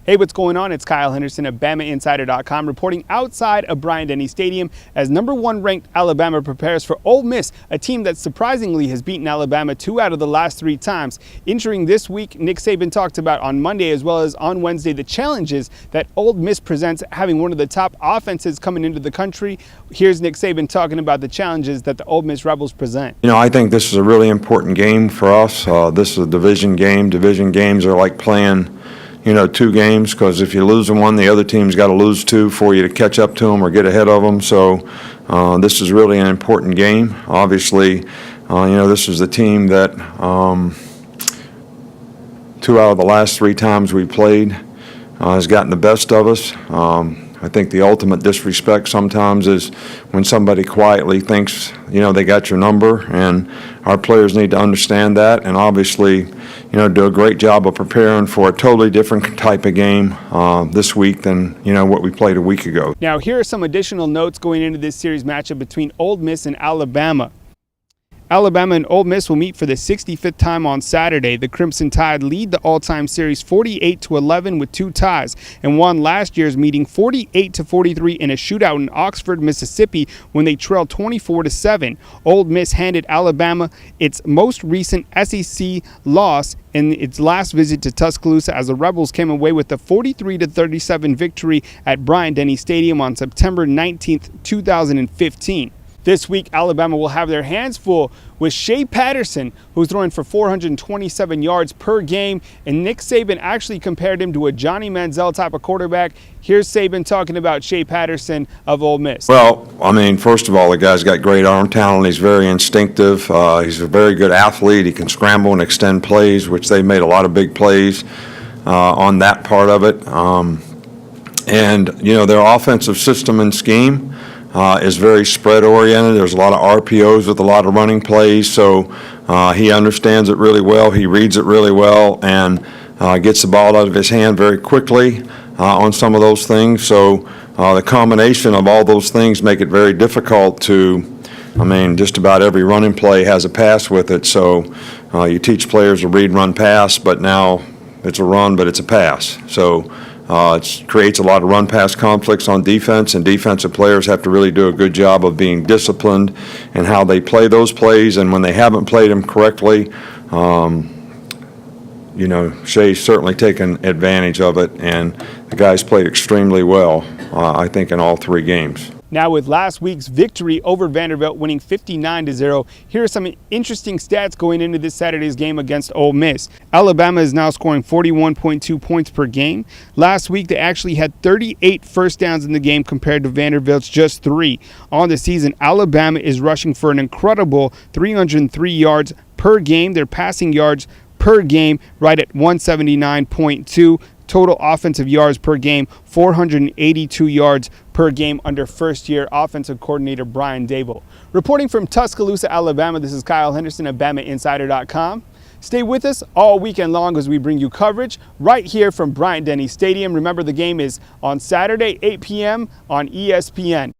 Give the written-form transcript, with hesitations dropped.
Hey, what's going on? It's Kyle Henderson of BamaInsider.com reporting outside of Bryant-Denny Stadium as #1 ranked Alabama prepares for Ole Miss, a team that surprisingly has beaten Alabama 2 out of the last 3 times. Entering this week, Nick Saban talked about on Monday as well as on Wednesday the challenges that Ole Miss presents, having one of the top offenses coming into the country. Here's Nick Saban talking about the challenges that the Ole Miss Rebels present. I think this is a really important game for us. This is a division game. Division games are like playing 2 games, because if you lose one, the other team's got to lose 2 for you to catch up to them or get ahead of them. So this is really an important game. Obviously, this is the team that 2 out of the last 3 times we played has gotten the best of us. I think the ultimate disrespect sometimes is when somebody quietly thinks, they got your number, and our players need to understand that and obviously, do a great job of preparing for a totally different type of game this week than, what we played a week ago. Now, here are some additional notes going into this series matchup between Ole Miss and Alabama. Alabama and Ole Miss will meet for the 65th time on Saturday. The Crimson Tide lead the all-time series 48-11 with 2 ties and won last year's meeting 48-43 in a shootout in Oxford, Mississippi when they trailed 24-7. Ole Miss handed Alabama its most recent SEC loss in its last visit to Tuscaloosa as the Rebels came away with a 43-37 victory at Bryant-Denny Stadium on September 19, 2015. This week, Alabama will have their hands full with Shea Patterson, who's throwing for 427 yards per game, and Nick Saban actually compared him to a Johnny Manziel type of quarterback. Here's Saban talking about Shea Patterson of Ole Miss. Well, first of all, the guy's got great arm talent. He's very instinctive. He's a very good athlete. He can scramble and extend plays, which they made a lot of big plays on that part of it. And their offensive system and scheme is very spread-oriented. There's a lot of RPOs with a lot of running plays, so he understands it really well. He reads it really well and gets the ball out of his hand very quickly on some of those things. So the combination of all those things make it very difficult to, just about every running play has a pass with it. So you teach players to read, run, pass, but now it's a run, but it's a pass. So it creates a lot of run-pass conflicts on defense, and defensive players have to really do a good job of being disciplined in how they play those plays. And when they haven't played them correctly, Shea's certainly taken advantage of it, and the guys played extremely well, I think, in all 3 games. Now, with last week's victory over Vanderbilt winning 59-0, here are some interesting stats going into this Saturday's game against Ole Miss. Alabama is now scoring 41.2 points per game. Last week, they actually had 38 first downs in the game compared to Vanderbilt's just 3. On the season, Alabama is rushing for an incredible 303 yards per game. Their passing yards per game right at 179.2. Total offensive yards per game, 482 yards per game under first-year offensive coordinator Brian Daboll. Reporting from Tuscaloosa, Alabama, this is Kyle Henderson of BamaInsider.com. Stay with us all weekend long as we bring you coverage right here from Bryant-Denny Stadium. Remember, the game is on Saturday, 8 p.m. on ESPN.